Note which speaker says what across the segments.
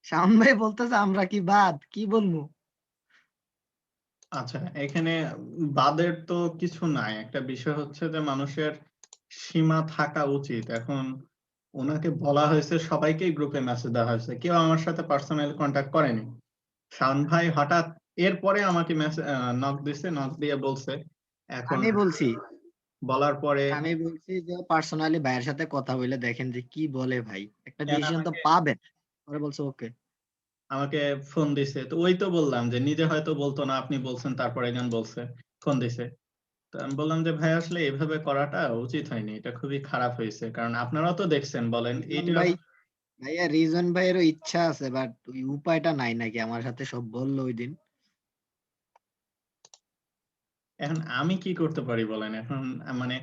Speaker 1: শাওন ভাই বলতেছে আমরা কি বাদ, কি বলবো?
Speaker 2: আচ্ছা, এখানে বাদের তো কিছু নাই। একটা বিষয় হচ্ছে যে মানুষের সীমা থাকা উচিত। এখন উনাকে বলা হয়েছে, সবাইকেই গ্রুপে মেসেজ দেওয়া হয়েছে। কেউ আমার সাথে পার্সোনাল কনট্যাক্ট করেনি। শাওন ভাই হঠাৎ এরপরে আমাকে নক দিছে, নক দিয়ে বলছে। এখন
Speaker 1: আমি বলছি
Speaker 2: বলার পরে
Speaker 1: আমি বলছি যে পার্সোনালি ভাইয়ের সাথে কথা বলে দেখেন যে কি বলে ভাই। একটা
Speaker 2: কেন
Speaker 1: ডিসিশন তো
Speaker 2: আমাকে
Speaker 1: পাবেন। পরে বলছে ওকে।
Speaker 2: আমাকে ফোন দিছে। তো ওই তো বললাম যে নিজে হয়তো বলতো না, আপনি বলছেন তারপর একজন বলছে, ফোন দিছে। তো আমি বললাম যে ভাই আসলে এভাবে করাটা উচিত হয়নি। এটা খুবই খারাপ হয়েছে। কারণ আপনারাও তো দেখছেন বলেন
Speaker 1: রিজন
Speaker 2: এটা।
Speaker 1: ভাই, ভাইয়া রিজন ভাইয়েরও ইচ্ছা আছে বাট ওই উপায়টা নাই নাকি আমার সাথে সব বললো ওই দিন।
Speaker 2: এখন আমি কি করতে পারি বলেন? এখন মানে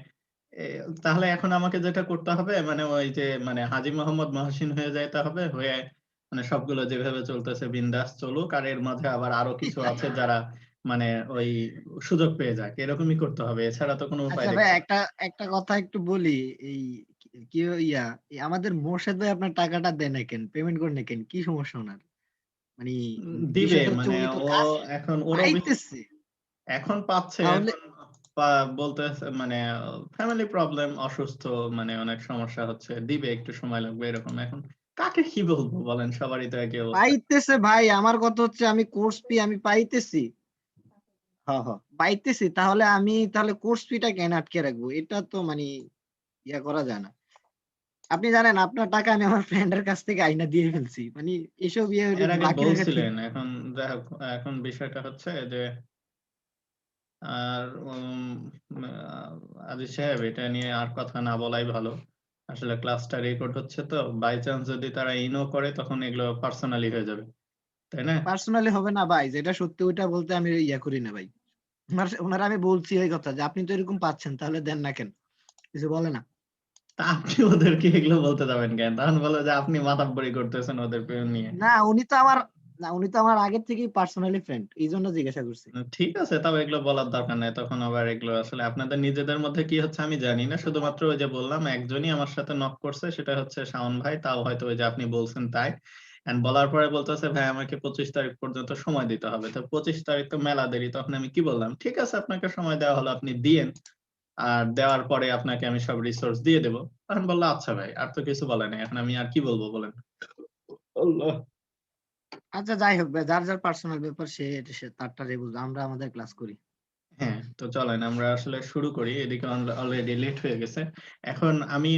Speaker 2: এ তাহলে এখন আমাকে যেটা করতে হবে মানে ওই যে মানে হাজী মোহাম্মদ মহসিন হয়ে যাইতে হবে। হয়ে মানে সবগুলো যেভাবে চলতেছে বিন্দাস চলুক। আর এর মাঝে আবার আরো কিছু আছে যারা মানে ওই সুযোগ পেয়ে যাক। এরকমই করতে হবে। এছাড়া তো কোনো উপায়
Speaker 1: আচ্ছা ভাই
Speaker 2: দেখছি না।
Speaker 1: একটা একটা কথা একটু বলি। এই কি ইয়া এই আমাদের মোর্শেদ ভাই আপনার টাকাটা দেন না কেন, পেমেন্ট করেন না কেন, কি সমস্যা ওনার? মানে
Speaker 2: দিবে
Speaker 1: বিষয়টা হচ্ছে
Speaker 2: মানে
Speaker 1: উনি তো
Speaker 2: ও
Speaker 1: কাজ
Speaker 2: এখন ওরও
Speaker 1: পাইতেছে
Speaker 2: এখন পাচ্ছে।
Speaker 1: তাহলে।
Speaker 2: এখন বলতেছে মানে ফ্যামিলি প্রবলেম, অসুস্থ, মানে অনেক সমস্যা হচ্ছে। দিবে, একটু সময় লাগবে এরকম। এখন কাকে কি বলবো বলেন? সবারই তো একই অবস্থা।
Speaker 1: পাইতেছে ভাই, আমার কথা হচ্ছে আমি কোর্স ফি আমি পাইতেছি। হ্যাঁ হ্যাঁ পাইতেছি, তাহলে আমি তাহলে কোর্স ফিটা কেন আটকে রাখবো? এটা তো মানে ইয়া করা যায় না। আপনি জানেন আপনার টাকা আমি আমার ফ্রেন্ডের কাছ থেকে আইনা দিয়ে ফেলছি। মানে এসব ইয়ে
Speaker 2: এর আগে
Speaker 1: বাকি রাখা ঠিক
Speaker 2: বলছিলেন।
Speaker 1: না।
Speaker 2: এখন যাই হোক, এখন বিষয়টা হচ্ছে যে আর আজিজ সাহেব, এটা নিয়ে আর কথা না বলাই ভালো। আসলে ক্লাসটা রেকর্ড হচ্ছে, তো বাই চান্স যদি তারা ইনো করে তখন এগুলো পার্সোনালি হয়ে যাবে, তাই না?
Speaker 1: পার্সোনালি হবে না ভাই, যেটা সত্যি ওইটা বলতে আমি ইয়া করি না ভাই। উনারা আমি বলছি এই কথা যে আপনি তো এরকম পাচ্ছেন তাহলে দেন না কেন? কিছু বলে না।
Speaker 2: তা আপনি ওদেরকে এগুলো বলতে যাবেন কেন? তখন বলো যে আপনি মাতাব্বরি করতেছেন ওদের প্রেম নিয়ে।
Speaker 1: না উনি তো আমার না উনি তো আমার আগের থেকেই পার্সোনালি ফ্রেন্ড। এইজন্য জিজ্ঞাসা করছি।
Speaker 2: ঠিক আছে, তবে এগুলো বলার দরকার নাই। তখন আবার এগুলো আসলে আপনাদের নিজেদের মধ্যে কি হচ্ছে আমি জানি না। শুধুমাত্র ওই যে বললাম, একজনই আমার সাথে নক করছে, সেটা হচ্ছে শাওন ভাই। তাও হয়তো ওই যে আপনি বলছেন তাই। এন্ড বলার পরে বলতেছে ভাই আমাকে 25 তারিখ পর্যন্ত সময় দিতে হবে। তো 25 তারিখ তো মেলা দেরি। তখন আমি কি বললাম, ঠিক আছে আপনাকে সময় দেওয়া হলো, আপনি দিয়েন। আর দেওয়ার পরে আপনাকে আমি সব রিসোর্স দিয়ে দেব। তখন বললো আচ্ছা ভাই। আর তো কিছু বলে নাই। এখন আমি আর কি বলবো বলেন? আল্লাহ।
Speaker 1: আচ্ছা যাই হোক ভাই, যার যার পার্সোনাল ব্যাপার সে তারটা বুঝবে। আমরা আমাদের ক্লাস করি।
Speaker 2: হ্যাঁ, তো চলেন আমরা আসলে শুরু করি। এদিকে অলরেডি লেট হয়ে গেছে। এখন আমি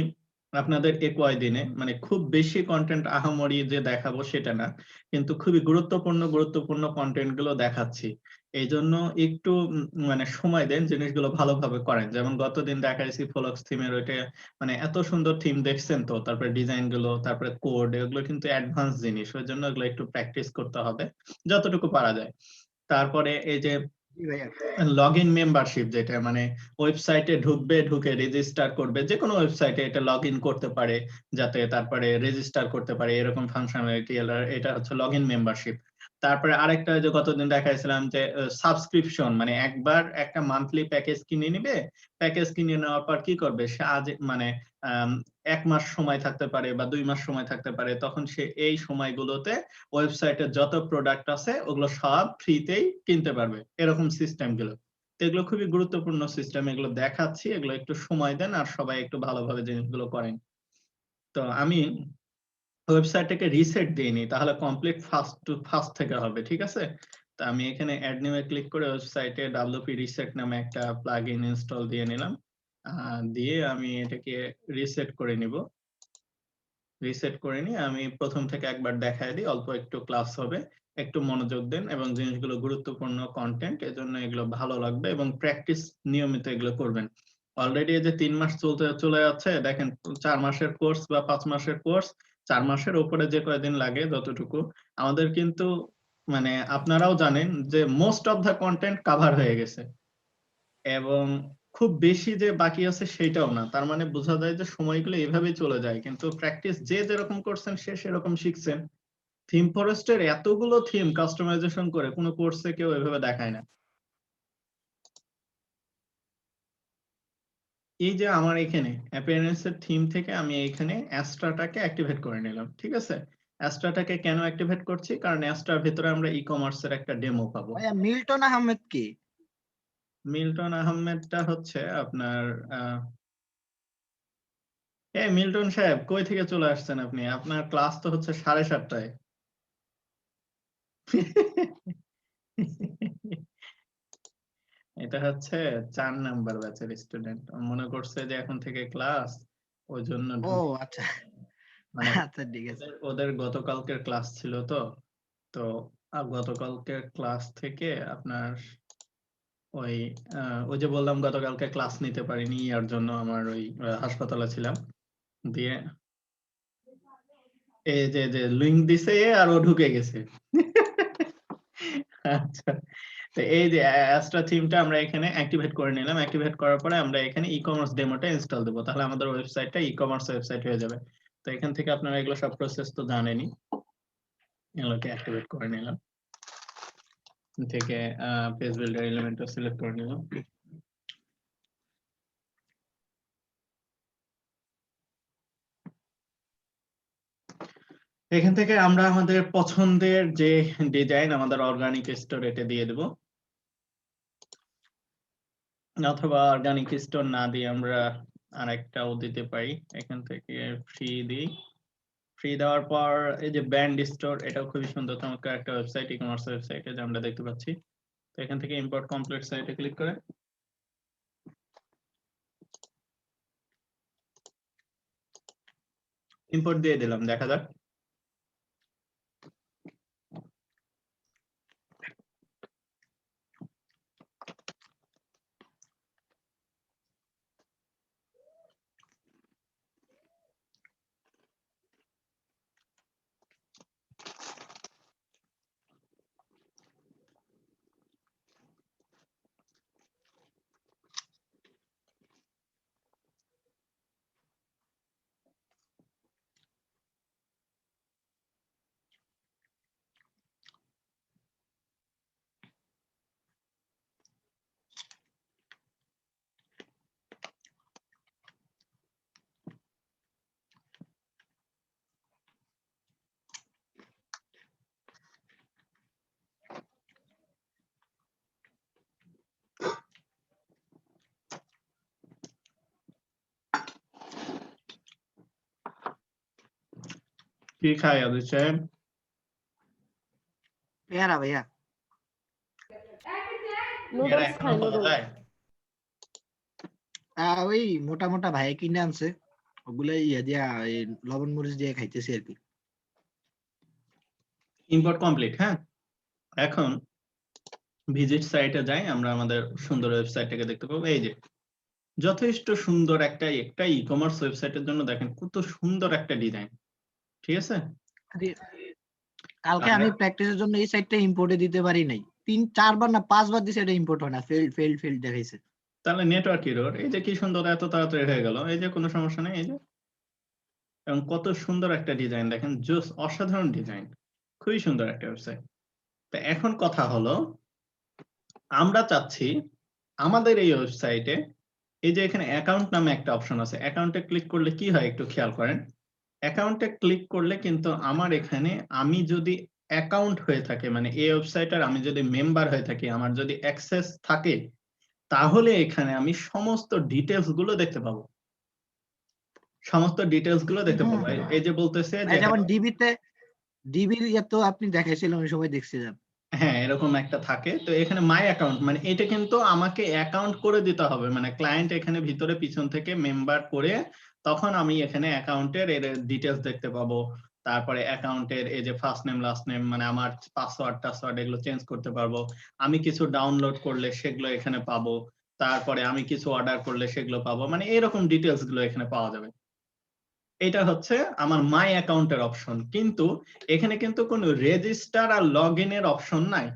Speaker 2: আপনাদের এ কয়দিনে মানে খুব বেশি কনটেন্ট আহামরি যে দেখাবো সেটা না, কিন্তু খুবই গুরুত্বপূর্ণ কনটেন্ট গুলো দেখাচ্ছি। এই জন্য একটু মানে সময় দেন, জিনিসগুলো ভালোভাবে করেন। যেমন গতদিন দেখাইছি ফ্লক্স থিমের ওইটা, মানে এত সুন্দর থিম দেখছেন তো। তারপরে ডিজাইন গুলো, তারপরে কোড, এগুলো কিন্তু অ্যাডভান্স জিনিস। ওই জন্য এগুলো একটু প্র্যাকটিস করতে হবে যতটুকু পারা যায়। তারপরে এই যে
Speaker 1: জি ভাইয়া।
Speaker 2: লগ ইন মেম্বারশিপ, যেটা মানে ওয়েবসাইটে ঢুকবে, ঢুকে রেজিস্টার করবে, যে কোনো ওয়েবসাইটে এটা লগ ইন করতে পারে, যাতে তারপরে রেজিস্টার করতে পারে, এরকম ফাংশনালিটি। এটা হচ্ছে লগ ইন মেম্বারশিপ। তারপরে আরেকটা যে গতদিন দেখাইছিলাম যে সাবস্ক্রিপশন, মানে একবার একটা মান্থলি প্যাকেজ কিনে নিবে। প্যাকেজ কিনে নেওয়ার পর কি করবে সে, আজ মানে 1 মাস সময় থাকতে পারে বা 2 মাস সময় থাকতে পারে। তখন সে এই সময়গুলোতে ওয়েবসাইটে যত প্রোডাক্ট আছে ওগুলো সব ফ্রিতেই কিনতে পারবে, এরকম সিস্টেম গুলো। তো এগুলো খুবই গুরুত্বপূর্ণ সিস্টেম। এগুলো দেখাচ্ছি, এগুলো একটু সময় দেন আর সবাই একটু ভালোভাবে জিনিসগুলো করেন। তো আমি ওয়েবসাইটটাকে রিসেট দিইনি, তাহলে কমপ্লিট ফার্স্ট টু ফার্স্ট থেকে হবে, ঠিক আছে? তো আমি এখানে অ্যাড নিউ এ ক্লিক করে ওয়েবসাইটে ডাব্লিউপি রিসেট নামে একটা প্লাগইন ইনস্টল দিয়ে নিলাম। দিয়ে আমি এটাকে রিসেট করে নিব। রিসেট করে নিয়ে আমি প্রথম থেকে একবার দেখায় দিই। অল্প একটু ক্লাস হবে, একটু মনোযোগ দেন এবং জিনিসগুলো গুরুত্বপূর্ণ কন্টেন্ট, এজন্য এগুলো ভালো লাগবে এবং প্র্যাকটিস নিয়মিত এগুলো করবেন। অলরেডি এই যে 3 মাস চলে যাচ্ছে দেখেন। 4 মাসের কোর্স বা 5 মাসের কোর্স, 4 মাসের উপরে যে কয়দিন লাগে যতটুকু, আমাদের কিন্তু মানে আপনারাও জানেন যে most of the content cover হয়ে গেছে এবং খুব বেশি যে বাকি আছে সেটাও না। তার মানে বোঝা যায় যে সময়গুলো এভাবেই চলে যায়, কিন্তু প্র্যাকটিস যে যেরকম করছেন সে সেরকম শিখছেন। থিম ফরেস্টের এতগুলো থিম কাস্টমাইজেশন করে কোনো কোর্সে কেউ এভাবে দেখায় না। এই যে আমার এখানে অ্যাপিয়ারেন্স এর থিম থেকে আমি এখানে অ্যাস্ট্রাটাকে অ্যাক্টিভেট করে নিলাম, ঠিক আছে? অ্যাস্ট্রাটাকে কেন অ্যাক্টিভেট করছি? কারণ অ্যাস্ট্রার ভিতরে আমরা ই-কমার্সের একটা ডেমো পাবো।
Speaker 1: ভাইয়া মিল্টন আহমেদ কে?
Speaker 2: মিল্টন আহমেদটা হচ্ছে আপনার মিল্টন সাহেব কই থেকে চলে আসছেন আপনি? আপনার ক্লাস তো হচ্ছে 7:30টায়। এটা হচ্ছে 4 নাম্বার ব্যাচের স্টুডেন্ট। মনে করছে যে এখন থেকে ক্লাস, ওই জন্য
Speaker 1: ও আচ্ছা
Speaker 2: মানে
Speaker 1: আচ্ছা ঠিক আছে।
Speaker 2: ওদের গতকালকের ক্লাস ছিল তো। তো গতকালকের ক্লাস থেকে আপনার ওই ওই যে বললাম গতকালকে ক্লাস নিতে পারিনি, এর জন্য আমার ওই হাসপাতালে ছিলাম। দিয়ে এই যে লিংক দিছে আর ও ঢুকে গেছে। আচ্ছা, তো এই যে অ্যাস্ট্রা থিমটা আমরা এখানে অ্যাক্টিভেট করে নিলাম। অ্যাক্টিভেট করার পরে আমরা এখানে ই-কমার্স ডেমোটা ইনস্টল দেবো, তাহলে আমাদের ওয়েবসাইটটা ই-কমার্স ওয়েবসাইট হয়ে যাবে। তো এখান থেকে আপনারা এগুলো সব প্রসেস তো জানেনই, এগুলোকে অ্যাক্টিভেট করে নিলাম। থেকে পেজ বিল্ডার এলিমেন্টটা সিলেক্ট করে নিলাম। এখান থেকে আমরা আমাদের পছন্দের যে ডিজাইন আমাদের অর্গানিক স্টোর এটা দিয়ে দেব, অথবা অর্গানিক স্টোর না দিয়ে আমরা আরেকটাও দিতে পারি। এখান থেকে ফ্রি দিই। ফ্রি দেওয়ার পর এই যে ব্যান্ড স্টোর, এটাও খুবই সুন্দর চমৎকার একটা ওয়েবসাইট, ই-কমার্স ওয়েবসাইট যে আমরা দেখতে পাচ্ছি। তো এখান থেকে ইম্পোর্ট কমপ্লিট সাইটে ক্লিক করে ইম্পোর্ট দিয়ে দিলাম, দেখা যাক। কি খাই আদিল সাহেব?
Speaker 1: পেয়ারা ভাইয়া।
Speaker 2: এরা
Speaker 3: নুডলস
Speaker 2: এখনো
Speaker 3: খাই
Speaker 2: পাওয়া
Speaker 3: নুডলস।
Speaker 2: যায়?
Speaker 1: ওই মোটা মোটা ভাই কিনে আনছে, ওগুলো ইয়া দিয়া এই লবণ মরিচ দিয়ে খাইতেছি আর কি।
Speaker 2: Import complete. হ্যাঁ, এখন ভিজিট সাইটে যাই, আমরা আমাদের সুন্দর ওয়েবসাইটটাকে দেখতে পাবো। এই যে যথেষ্ট সুন্দর একটা ই-কমার্স ওয়েবসাইটের জন্য দেখেন কত সুন্দর একটা ডিজাইন, ঠিক আছে?
Speaker 1: আরে, কালকে
Speaker 2: আর
Speaker 1: আমি প্র্যাকটিসের জন্য এই সাইটটা ইম্পোর্টে দিতে পারি নাই, 3-4 বার না 5 বার দিছে, এটা ইম্পোর্ট হয় না, ফেল্ড দেখাইছে।
Speaker 2: তাহলে নেটওয়ার্ক এরর। এই যে কি সুন্দর, এত তাড়াতাড়ি হয়ে গেল, এই যে কোনো সমস্যা নেই। এই যে এবং কত সুন্দর একটা ডিজাইন দেখেন, জাস্ট অসাধারণ ডিজাইন, খুবই সুন্দর একটা ওয়েবসাইট। তো এখন কথা হলো, আমরা চাচ্ছি আমাদের এই ওয়েবসাইটে এই যে এখানে অ্যাকাউন্ট নামে একটা অপশন আছে, অ্যাকাউন্টে ক্লিক করলে কি হয় একটু খেয়াল করেন। অ্যাকাউন্টে ক্লিক করলে কিন্তু আমার এখানে, আমি যদি অ্যাকাউন্ট হয়ে থাকে, মানে এই ওয়েবসাইটের আমি যদি মেম্বার হয়ে থাকি, আমার যদি অ্যাক্সেস থাকে, তাহলে এখানে আমি সমস্ত ডিটেইলস গুলো দেখতে পাবো। সমস্ত ডিটেইলস গুলো দেখতে পাবো। এই যে বলতেছে যে
Speaker 1: যেমন ডিবির ইয়া তো আপনি দেখাইছিলেন ওই সময়, দেখছিলাম।
Speaker 2: হ্যাঁ, এরকম একটা থাকে। তো এখানে মাই অ্যাকাউন্ট, মানে এটা কিন্তু আমাকে অ্যাকাউন্ট করে দিতে হবে, মানে ক্লায়েন্ট এখানে ভিতরে পিছন থেকে মেম্বার করে, তখন আমি এখানে অ্যাকাউন্টের এর ডিটেইলস দেখতে পাবো। তারপরে অ্যাকাউন্টের এই যে ফার্স্ট নেম লাস্ট নেম, মানে আমার পাসওয়ার্ড এগুলো চেঞ্জ করতে পারবো। আমি কিছু ডাউনলোড করলে সেগুলো এখানে পাবো। তারপরে আমি কিছু অর্ডার করলে সেগুলো পাবো, মানে এরকম ডিটেইলস গুলো এখানে পাওয়া যাবে। এটা হচ্ছে আমার মাই অ্যাকাউন্টের অপশন, কিন্তু এখানে কিন্তু কোনো রেজিস্টার আর লগ ইনের অপশন নাই।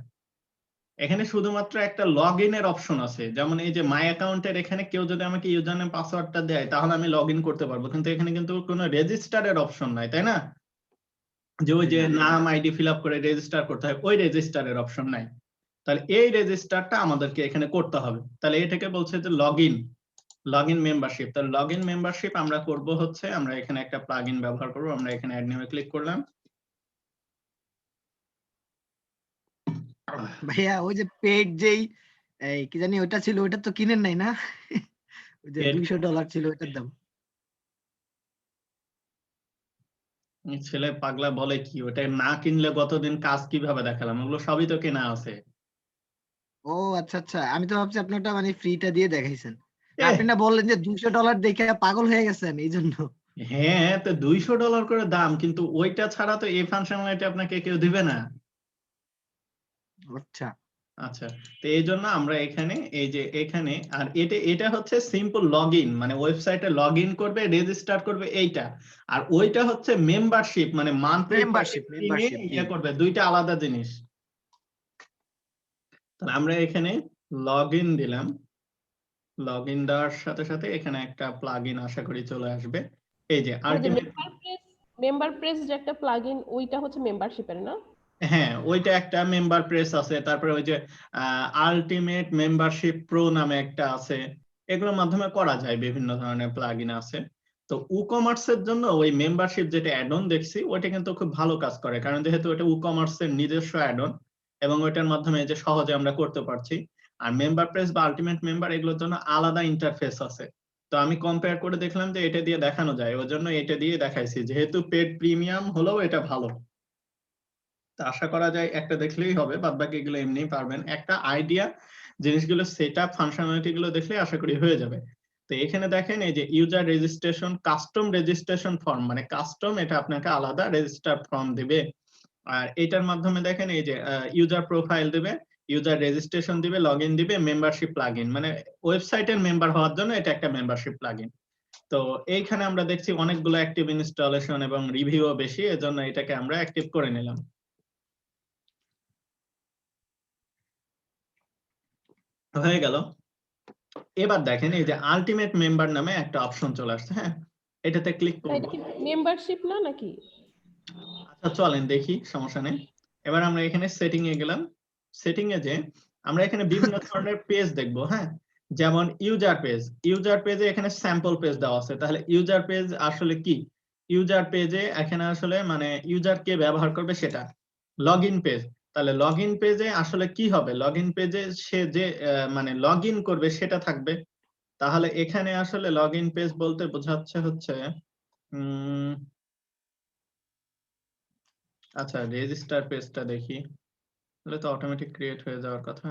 Speaker 2: এখানে শুধুমাত্র একটা লগ ইনের অপশন আছে। যেমন এই যে মাই অ্যাকাউন্টের এখানে কেউ যদি আমাকে ইউজার নেম পাসওয়ার্ডটা দেয়, তাহলে আমি লগ ইন করতে পারবো, কিন্তু এখানে কিন্তু কোনো রেজিস্টারের অপশন নাই, তাই না? যে ওই যে নাম আইডি ফিল আপ করে রেজিস্টার করতে হয়, ওই রেজিস্টারের অপশন নাই। তাহলে এই রেজিস্টারটা আমাদেরকে এখানে করতে হবে। তাহলে এটাকে বলছে যে লগ ইন মেম্বারশিপ। তাহলে লগ ইন মেম্বারশিপ আমরা করব হচ্ছে, আমরা এখানে একটা প্লাগইন ব্যবহার করব। আমরা এখানে অ্যাড নেমে ক্লিক করলাম,
Speaker 1: ভাইয়া ওই যে পেড যেই এই কি জানি ওটা ছিল, ওটা তো কিনেন নাই না? ওই যে $200 ছিল ওটার দাম।
Speaker 2: ছেলে পাগলা বলে কি, ওটা না কিনলে গতদিন কাজ কিভাবে দেখালাম, ওগুলো সবই তো কেনা আছে।
Speaker 1: ও আচ্ছা আচ্ছা, আমি তো ভাবছি আপনি ওটা মানে ফ্রিটা দিয়ে দেখাইছেন। না,
Speaker 2: এহ,
Speaker 1: আপনি না বললেন যে $200 দেখে পাগল হয়ে গেছেন এই জন্য।
Speaker 2: হ্যাঁ, তো $200 করে দাম, কিন্তু ওইটা ছাড়া তো এই ফাংশনালিটি আপনাকে কেউ দিবে না।
Speaker 1: আচ্ছা
Speaker 2: আচ্ছা, তো এই জন্য আমরা এখানে এই যে এখানে, আর এটা এটা হচ্ছে সিম্পল লগ ইন, মানে ওয়েবসাইটে লগ ইন করবে, রেজিস্টার করবে এইটা। আর ওইটা হচ্ছে মেম্বারশিপ, মানে মান্থলি
Speaker 1: মেম্বারশিপ মেম্বারশিপ জি।
Speaker 2: ইয়ে করবে, দুইটা আলাদা জিনিস। তাহলে আমরা এখানে লগ ইন দিলাম, লগ ইন দেওয়ার সাথে সাথে এখানে একটা প্লাগ ইন আশা করি চলে আসবে। এই যে
Speaker 3: ওই যে
Speaker 2: আলটিমেট,
Speaker 3: মেম্বার প্রেস যে একটা প্লাগইন, ওইটা হচ্ছে মেম্বারশিপের না?
Speaker 2: হ্যাঁ ওইটা একটা মেম্বার প্রেস আছে, তারপরে ওই যে আলটিমেট মেম্বারশিপ প্রো নামে একটা আছে। এগুলোর মাধ্যমে করা যায়, বিভিন্ন ধরনের প্লাগইন আছে। তো কমার্সের জন্য ওই মেম্বারশিপ যেটা অ্যাড অন দেখছি, ওইটা কিন্তু খুব ভালো কাজ করে, কারণ যেহেতু ওটা কমার্সের নিজস্ব অ্যাড অন, এবং ওইটার মাধ্যমে যে সহজে আমরা করতে পারছি। আর মেম্বার প্রেস বা আলটিমেট মেম্বার এগুলোর জন্য আলাদা ইন্টারফেস আছে। তো আমি কম্পেয়ার করে দেখলাম যে এটা দিয়ে দেখানো যায়, ওই জন্য এটা দিয়ে দেখাইছি, যেহেতু পেড প্রিমিয়াম হলেও এটা ভালো। তো আশা করা যায় একটা দেখলেই হবে, বাদ বাকি এগুলো এমনিই পারবেন, একটা আইডিয়া জিনিসগুলো সেটআপ ফাংশনালিটি গুলো দেখলে আশা করি হয়ে যাবে। তো এখানে দেখেন এই যে user registration, custom registration form, মানে কাস্টম, এটা আপনাকে আলাদা রেজিস্টার ফর্ম দিবে। আর এটার মাধ্যমে দেখেন এই যে ইউজার প্রোফাইল দিবে, ইউজার রেজিস্ট্রেশন দিবে, লগইন দিবে, মেম্বারশিপ প্লাগইন, মানে ওয়েবসাইটের মেম্বার হওয়ার জন্য এটা একটা মেম্বারশিপ প্লাগইন। তো এইখানে আমরা দেখছি অনেকগুলো অ্যাক্টিভ ইনস্টলেশন এবং রিভিউও বেশি, এজন্য এটাকে আমরা অ্যাক্টিভ করে নিলাম। হয়ে গেল। এবার দেখেন এই যে আলটিমেট মেম্বার নামে একটা অপশন চলে আসছে, হ্যাঁ এটাতে ক্লিক করব।
Speaker 3: এটা কি মেম্বারশিপ না নাকি?
Speaker 2: আচ্ছা চলেন দেখি, সমস্যা নেই। এবার আমরা এখানে সেটিং এ গেলাম। সেটিং এ যে আমরা এখানে বিভিন্ন ধরনের পেজ দেখব, হ্যাঁ, যেমন ইউজার পেজ। ইউজার পেজে এখানে স্যাম্পল পেজ দেওয়া আছে, তাহলে ইউজার পেজ আসলে কি? ইউজার পেজে এখানে আসলে মানে ইউজার কে ব্যবহার করবে সেটা। লগইন পেজ, তাহলে লগইন পেজে আসলে কি হবে, লগইন পেজে সে যে মানে লগইন করবে সেটা থাকবে। তাহলে এখানে আসলে লগইন পেজ বলতে বোঝাচ্ছে হচ্ছে আচ্ছা রেজিস্টার পেজটা দেখি, তাহলে তো অটোমেটিক ক্রিয়েট হয়ে যাওয়ার কথা।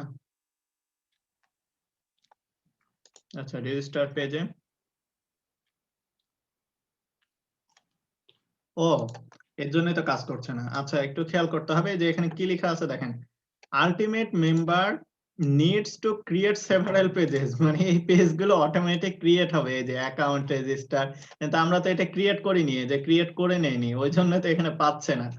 Speaker 2: আচ্ছা রেজিস্টার পেজে, ও এর জন্যই তো কাজ করছে না। আচ্ছা একটু খেয়াল করতে হবে যে এখানে কি লেখা আছে দেখেন, ultimate member needs to create several pages, মানে এই পেজগুলো অটোমেটিক ক্রিয়েট হবে, এই যে অ্যাকাউন্ট রেজিস্টার, কিন্তু আমরা তো এটা ক্রিয়েট করিনি, যে ক্রিয়েট করে নেইনি, ওই জন্য তো এখানে পাচ্ছে না।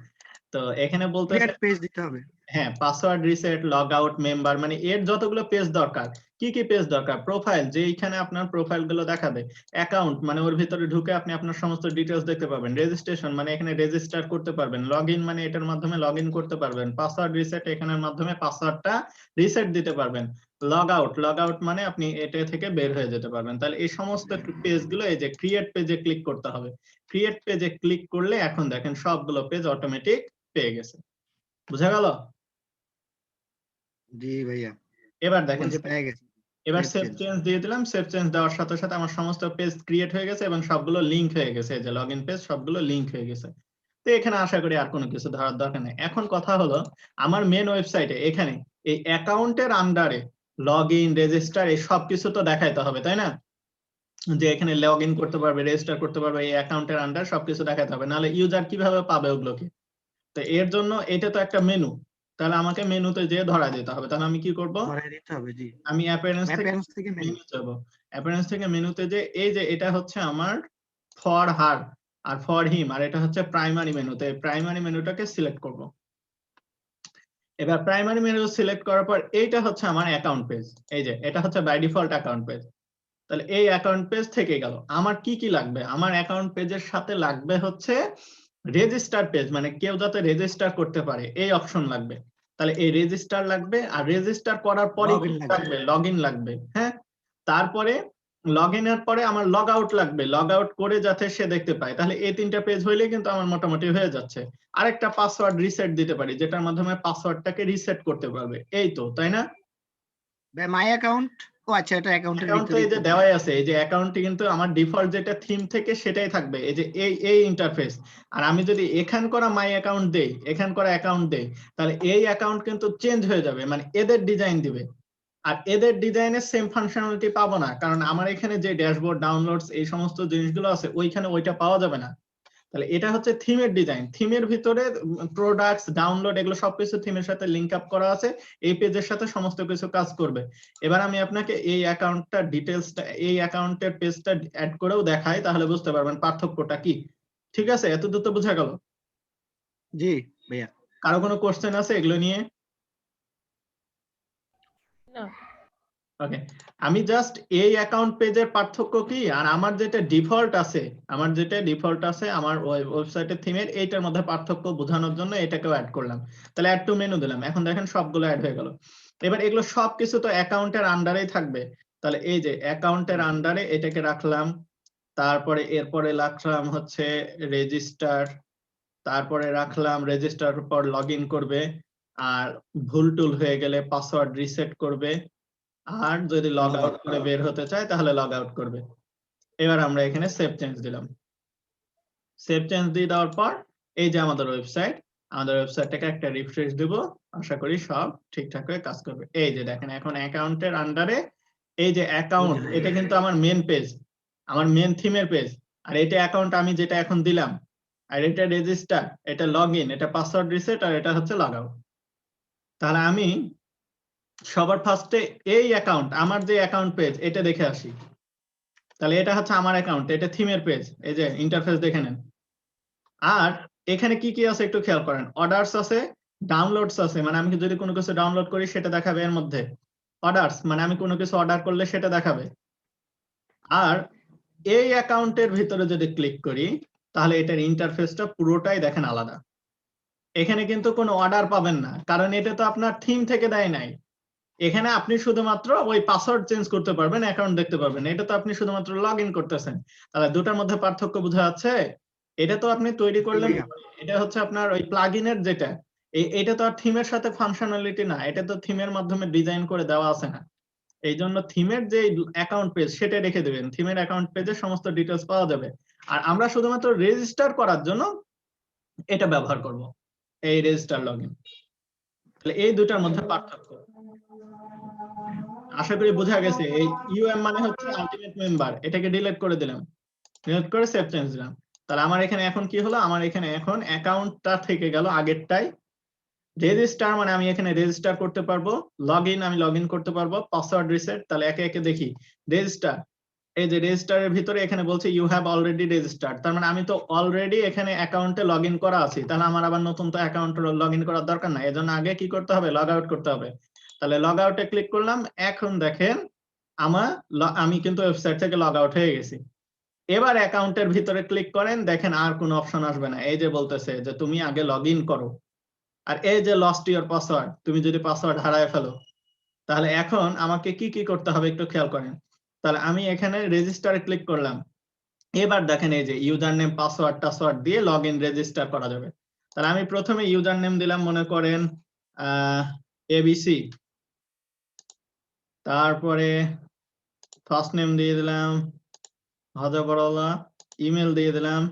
Speaker 2: তো এখানে বলতেছে
Speaker 1: ক্রিয়েট পেজ দিতে হবে।
Speaker 2: হ্যাঁ, password reset, log out, member, মানে এর যতগুলো পেজ দরকার, কি কি পেজ দরকার, প্রোফাইল, যে এইখানে আপনার প্রোফাইল গুলো দেখাবে, অ্যাকাউন্ট মানে ওর ভিতরে ঢুকে আপনি আপনার সমস্ত ডিটেলস দেখতে পাবেন, রেজিস্ট্রেশন মানে এখানে রেজিস্টার করতে পারবেন, লগইন মানে এটার মাধ্যমে লগইন করতে পারবেন, পাসওয়ার্ড রিসেট এখানের মাধ্যমে পাসওয়ার্ডটা রিসেট দিতে পারবেন, লগ আউট মানে আপনি এটা থেকে বের হয়ে যেতে পারবেন। তাহলে এই সমস্ত পেজগুলো এই যে ক্রিয়েট পেজে ক্লিক করতে হবে। ক্রিয়েট পেজে ক্লিক করলে এখন দেখেন সবগুলো পেজ অটোমেটিক পেয়ে গেছে। বুঝা গেল?
Speaker 1: জি ভাইয়া,
Speaker 2: এবার
Speaker 1: ওই
Speaker 2: দেখেন,
Speaker 1: যে পেয়ে গেছি।
Speaker 2: এবার
Speaker 1: সেভ
Speaker 2: সেভ
Speaker 1: চেঞ্জ।
Speaker 2: চেঞ্জ দিয়ে দিলাম, সেভ চেঞ্জ দেওয়ার সাথে সাথে আমার সমস্ত পেজ ক্রিয়েট হয়ে গেছে এবং সবগুলো লিংক হয়ে গেছে, এই যে লগইন পেজ সবগুলো লিংক হয়ে গেছে। তো এখানে আশা করি আর কোনো কিছু ধরার দরকার নেই। এখন কথা হলো আমার মেন ওয়েবসাইটে এখানে এই অ্যাকাউন্টের আন্ডারে লগইন, রেজিস্টার এই সব কিছু তো দেখাইতে হবে, তাই না? যে এখানে লগইন করতে পারবে, রেজিস্টার করতে পারবে, এই অ্যাকাউন্টের আন্ডার সবকিছু দেখাতে হবে, নাহলে ইউজার কিভাবে পাবে ওগুলোকে? তো এর জন্য এটা তো একটা মেনু, তাহলে আমাকে মেনুতে যেয়ে ধরা দিতে হবে। তাহলে আমি কি করব,
Speaker 1: ধরাই দিতে হবে জি।
Speaker 2: আমি অ্যাপিয়ারেন্স থেকে
Speaker 1: অ্যাপিয়ারেন্স থেকে মেনু।
Speaker 2: মেনু যাব। অ্যাপিয়ারেন্স থেকে মেনুতে যে এই যে এটা হচ্ছে আমার for her R for him, আর এটা হচ্ছে প্রাইমারি মেনুতে, প্রাইমারি মেনুটাকে সিলেক্ট করব। এবার প্রাইমারি মেনু সিলেক্ট করার পর এইটা হচ্ছে আমার অ্যাকাউন্ট পেজ, এই যে এটা হচ্ছে বাই ডিফল্ট অ্যাকাউন্ট পেজ। তাহলে এই অ্যাকাউন্ট পেজ থেকে গেল, আমার কি কি লাগবে, আমার অ্যাকাউন্ট পেজের সাথে লাগবে হচ্ছে রেজিস্টার পেজ, মানে কেউ যাতে রেজিস্টার করতে পারে এই অপশন লাগবে। তাহলে এই রেজিস্টার লাগবে, আর রেজিস্টার করার পরে
Speaker 1: লগইন লাগবে।
Speaker 2: লাগবে লগইন লাগবে, হ্যাঁ। তারপরে লগ ইনের পরে আমার লগ আউট লাগবে, লগ আউট করে যাতে সে দেখতে পায়। তাহলে এই 3টা পেজ হইলে কিন্তু আমার মোটামুটি হয়ে যাচ্ছে। আরেকটা পাসওয়ার্ড রিসেট দিতে পারি, যেটার মাধ্যমে পাসওয়ার্ডটাকে রিসেট করতে পারবে, এই তো, তাই না?
Speaker 1: মাই অ্যাকাউন্ট, ও আচ্ছা, এটা অ্যাকাউন্টের
Speaker 2: অ্যাকাউন্ট তো
Speaker 1: ভিতরেই
Speaker 2: এই যে
Speaker 1: তো।
Speaker 2: দেওয়াই আছে, এই যে অ্যাকাউন্টটি কিন্তু আমার ডিফল্ট যেটা থিম থেকে সেটাই থাকবে, এই যে এই ইন্টারফেস। আর আমি যদি এখান করা মাই অ্যাকাউন্ট দেই, এখান করা অ্যাকাউন্ট দেই, তাহলে এই অ্যাকাউন্ট কিন্তু চেঞ্জ হয়ে যাবে, মানে এদের ডিজাইন দিবে। আর এদের ডিজাইনের সেম ফাংশনালিটি পাবো না, কারণ আমার এখানে যে ড্যাশবোর্ড, ডাউনলোডস, এই সমস্ত জিনিসগুলো আছে ওইখানে ওইটা পাওয়া যাবে না। তাহলে এটা হচ্ছে থিমের ডিজাইন। থিমের ভিতরে প্রোডাক্টস, ডাউনলোড, এগুলো সবকিছু থিমের সাথে লিংক আপ করা আছে, এই পেজের সাথে সমস্ত কিছু কাজ করবে। এবার আমি আপনাকে এই অ্যাকাউন্টটা ডিটেইলসটা, এই অ্যাকাউন্টের পেজটা অ্যাড করেও দেখাই, তাহলে বুঝতে পারবেন পার্থক্যটা কি। ঠিক আছে, এত দ্রুত বোঝা গেল?
Speaker 1: জি ভাইয়া।
Speaker 2: কারো কোনো কোশ্চেন আছে এগুলো নিয়ে?
Speaker 3: না।
Speaker 2: ওকে, আমি জাস্ট এই অ্যাকাউন্ট পেজের পার্থক্য কি আর আমার যেটা ডিফল্ট আছে, আমার ওয়েবসাইটের থিমের, এইটার মধ্যে পার্থক্য বোঝানোর জন্য এটাকেও অ্যাড করলাম। তাহলে অ্যাড টু মেনু দিলাম, এখন দেখেন সবগুলো অ্যাড হয়ে গেল। এবার এগুলো সবকিছু তো অ্যাকাউন্টের আন্ডারেই থাকবে, তাহলে এই যে অ্যাকাউন্টের আন্ডারে এটাকে রাখলাম, তারপরে এরপরে রাখলাম হচ্ছে রেজিস্টার, তারপরে রাখলাম রেজিস্টার পর লগ ইন করবে, আর ভুল টুল হয়ে গেলে পাসওয়ার্ড রিসেট করবে, আর যদি লগ আউট করে বের হতে চায় তাহলে লগ আউট করবে। এবার আমরা এখানে সেভ চেঞ্জ দিলাম। সেভ চেঞ্জ দিয়ে দেওয়ার পর এই যে আমাদের ওয়েবসাইটটাকে একটা রিফ্রেশ দেব, আশা করি সব ঠিকঠাক হয়ে কাজ করবে। এই যে দেখেন এখন অ্যাকাউন্টের আন্ডারে এই যে অ্যাকাউন্ট, এটা কিন্তু আমার মেন পেজ, আমার মেন থিমের পেজ। আর এটা অ্যাকাউন্ট আমি যেটা এখন দিলাম, আর এটা রেজিস্টার, এটা লগ ইন, এটা পাসওয়ার্ড রিসেট, আর এটা হচ্ছে লগ আউট। তাহলে আমি সবার ফার্স্টে এই অ্যাকাউন্ট, আমার যে অ্যাকাউন্ট পেজ, এটা দেখে আসি। তাহলে এটা হচ্ছে আমার অ্যাকাউন্ট, এটা থিমের পেজ, এই যে ইন্টারফেস দেখে নেন। আর এখানে কি কি আছে একটু খেয়াল করেন, অর্ডারস আছে, ডাউনলোডস আছে, মানে আমি যদি কোনো কিছু ডাউনলোড করি সেটা দেখাবে এর মধ্যে। অর্ডারস মানে আমি কোনো কিছু অর্ডার করলে সেটা দেখাবে। আর এই অ্যাকাউন্টের ভিতরে যদি ক্লিক করি তাহলে এটার ইন্টারফেসটা পুরোটাই দেখেন আলাদা। এখানে কিন্তু কোনো অর্ডার পাবেন না, কারণ এটা তো আপনার থিম থেকে দেয় নাই। এখানে আপনি শুধুমাত্র ওই পাসওয়ার্ড চেঞ্জ করতে পারবেন, অ্যাকাউন্ট দেখতে পারবেন, এটা তো আপনি শুধুমাত্র লগ ইন করতেছেন। তাহলে দুটার মধ্যে পার্থক্য বোঝা যাচ্ছে? এটা তো আপনি তৈরি করলেন, এটা হচ্ছে আপনার ওই প্লাগইনের যেটা, এটা তো আর থিমের সাথে ফাংশনালিটি না, এটা তো থিমের মাধ্যমে ডিজাইন করে দেওয়া আছে না। এই জন্য থিমের যে অ্যাকাউন্ট পেজ সেটা রেখে দেবেন, থিমের অ্যাকাউন্ট পেজে সমস্ত ডিটেলস পাওয়া যাবে। আর আমরা শুধুমাত্র রেজিস্টার করার জন্য এটা ব্যবহার করব, এই রেজিস্টার লগইন। তাহলে এই দুটার মধ্যে পার্থক্য আশা করি বোঝা গেছে। এই ইউএম মানে হচ্ছে আলটিমেট মেম্বার, এটাকে ডিলিট করে দিলাম, ডিলিট করে সেভ চেঞ্জ দিলাম। তাহলে আমার এখানে এখন কি হলো, আমার এখানে এখন অ্যাকাউন্টটা থেকে গেল আগেরটাই। রেজিস্টার মানে আমি এখানে রেজিস্টার করতে পারবো, লগ ইন আমি লগ ইন করতে পারবো, পাসওয়ার্ড রিসেট। তাহলে একে একে দেখি। রেজিস্টার, এই যে রেজিস্টারের ভিতরে এখানে বলছে ইউ হ্যাভ অলরেডি রেজিস্টার্ড, তার মানে আমি তো অলরেডি এখানে অ্যাকাউন্টে লগ ইন করা আছি, তাহলে আমার আবার নতুন তো অ্যাকাউন্টে লগ ইন করার দরকার নাই। এজন্য আগে কি করতে হবে, লগ আউট করতে হবে। তাহলে লগ আউটে ক্লিক করলাম, এখন দেখেন আমি কিন্তু ওয়েবসাইট থেকে লগ আউট হয়ে গেছি। এবার অ্যাকাউন্টের ভিতরে ক্লিক করেন, দেখেন আর কোনো অপশন আসবে না, এই যে বলতেছে যে তুমি আগে লগ ইন করো। আর এই যে লস্ট ইওর পাসওয়ার্ড, তুমি যদি পাসওয়ার্ড হারায় ফেলো, তাহলে এখন আমাকে কি কি করতে হবে একটু খেয়াল করেন। তাহলে আমি এখানে রেজিস্টারে ক্লিক করলাম, এবার দেখেন এই যে ইউজার নেম, পাসওয়ার্ড দিয়ে লগ ইন রেজিস্টার করা যাবে। তাহলে আমি প্রথমে ইউজার নেম দিলাম, মনে করেন এবিসি, তারপরে ফার্স্ট নেম দিয়ে দিলাম হজবরলা, ইমেল দিয়ে দিলাম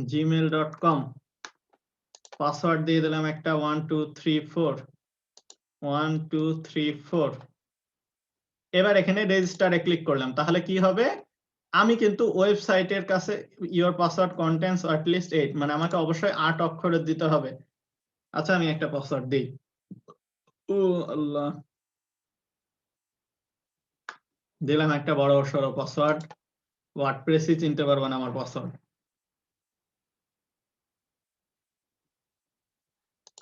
Speaker 2: abc@gmail.com, পাসওয়ার্ড দিয়ে দিলাম একটা 1234। এবার এখানে রেজিস্টারে ক্লিক করলাম, তাহলে কি হবে, আমি কিন্তু ওয়েবসাইটের কাছে ইওর পাসওয়ার্ড কন্টেন্টস অ্যাটলিস্ট 8, মানে আমাকে অবশ্যই 8 অক্ষরের দিতে হবে। আচ্ছা আমি একটা পাসওয়ার্ড দিই, ও আল্লাহ, দিলাম একটা বড় সড়ো পাসওয়ার্ড, ওয়ার্ডপ্রেসই চিনতে পারবে না আমার পাসওয়ার্ড।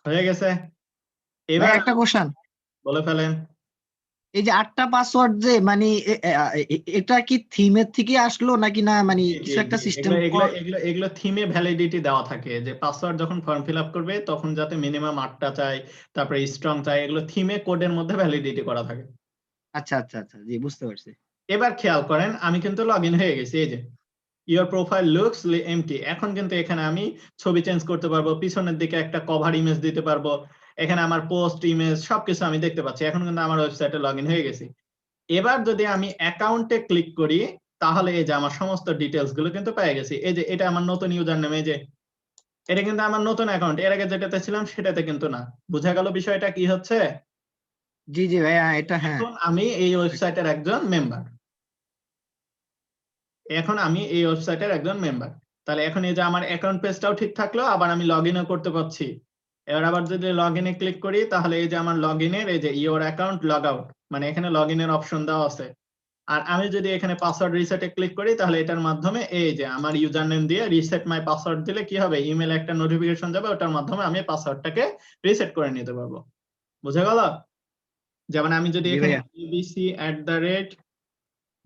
Speaker 2: হয়ে গেছে। এবার
Speaker 1: একটা কোশ্চেন,
Speaker 2: বলে ফেলেন।
Speaker 1: এই যে 8টা পাসওয়ার্ড যে মানে এটা কি থিমের থেকে আসলো নাকি না, মানে কিছু একটা সিস্টেম?
Speaker 2: এগুলো থিমে ভ্যালিডিটি দেওয়া থাকে, যে পাসওয়ার্ড যখন ফর্ম ফিল আপ করবে তখন যাতে মিনিমাম 8টা চাই, তারপরে স্ট্রং চাই, এগুলো থিমে কোডের মধ্যে ভ্যালিডিটি করা থাকে।
Speaker 1: আচ্ছা আচ্ছা আচ্ছা, জি বুঝতে পারছি।
Speaker 2: এবার খেয়াল করেন আমি কিন্তু লগ ইন হয়ে গেছি, এই যে ইওর প্রোফাইল লুকস এমটি। এখন কিন্তু এখানে আমি ছবি চেঞ্জ করতে পারবো, পিছনের দিকে একটা কভার ইমেজ দিতে পারবো, এখানে আমার পোস্ট ইমেজ সবকিছু আমি দেখতে পাচ্ছি। এখন কিন্তু আমার ওয়েবসাইটে লগ ইন হয়ে গেছি। এবার যদি আমি অ্যাকাউন্টে ক্লিক করি তাহলে এই যে আমার সমস্ত ডিটেলস গুলো কিন্তু পেয়ে গেছি। এই যে এটা আমার নতুন ইউজার নেম, এই যে এটা কিন্তু আমার নতুন অ্যাকাউন্ট, এর আগে যেটাতে ছিলাম সেটাতে কিন্তু না। বোঝা গেল বিষয়টা কি হচ্ছে?
Speaker 1: জি জি ভাইয়া, এটা হ্যাঁ।
Speaker 2: এখন আমি এই ওয়েবসাইটের একজন মেম্বার, এখন আমি এই ওয়েবসাইটের একজন মেম্বার। তাহলে এখন এই যে আমার অ্যাকাউন্ট পেজটাও ঠিক থাকলো, আবার আমি লগ ইনও করতে পারছি। এবার আবার যদি লগ ইনে ক্লিক করি তাহলে এই যে আমার লগ ইনের এই যে ইওর অ্যাকাউন্ট লগ আউট, মানে এখানে লগ ইনের অপশন দেওয়া আছে। আর আমি যদি এখানে পাসওয়ার্ড রিসেটে ক্লিক করি তাহলে এটার মাধ্যমে এই যে আমার ইউজার নেম দিয়ে রিসেট মাই পাসওয়ার্ড দিলে কি হবে, ইমেলে একটা নোটিফিকেশন যাবে, ওটার মাধ্যমে আমি পাসওয়ার্ডটাকে রিসেট করে নিতে পারবো। বুঝা গেল? যেমন আমি যদি
Speaker 1: জি
Speaker 2: এখানে
Speaker 1: ভাইয়া।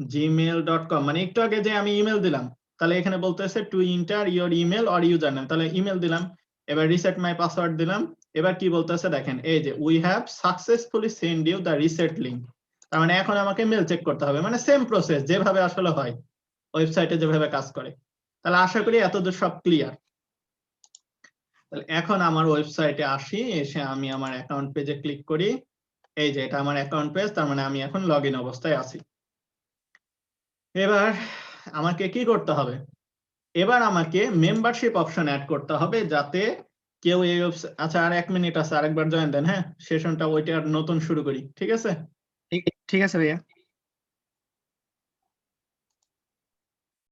Speaker 2: abc@gmail.com, মানে একটু আগে যে আমি ইমেল দিলাম, তাহলে এখানে বলতেছে to enter your email or user name, তাহলে ইমেল দিলাম, এবার রিসেট মাই পাসওয়ার্ড দিলাম। এবার কি বলতেছে দেখেন, এই যে we have successfully send you the reset link. তার মানে এখন আমাকে মেল চেক করতে হবে, মানে সেম প্রসেস যেভাবে আসলে হয় ওয়েবসাইটে যেভাবে কাজ করে। তাহলে আশা করি এতদূর সব ক্লিয়ার। তাহলে এখন আমার ওয়েবসাইটে আসি, এসে আমি আমার অ্যাকাউন্ট পেজে ক্লিক করি। এই যে এটা আমার অ্যাকাউন্ট পেজ, তার মানে আমি এখন লগ ইন অবস্থায় আছি। এবার আমাকে কি করতে হবে, এবার আমাকে মেম্বারশিপ অপশন অ্যাড করতে হবে, যাতে কেউ এই আচ্ছা আর 1 মিনিট আছে, আরেকবার জয়েন দেন, হ্যাঁ সেশনটা ওইটা নতুন শুরু করি, ঠিক আছে?
Speaker 1: ঠিক ঠিক আছে ভাইয়া।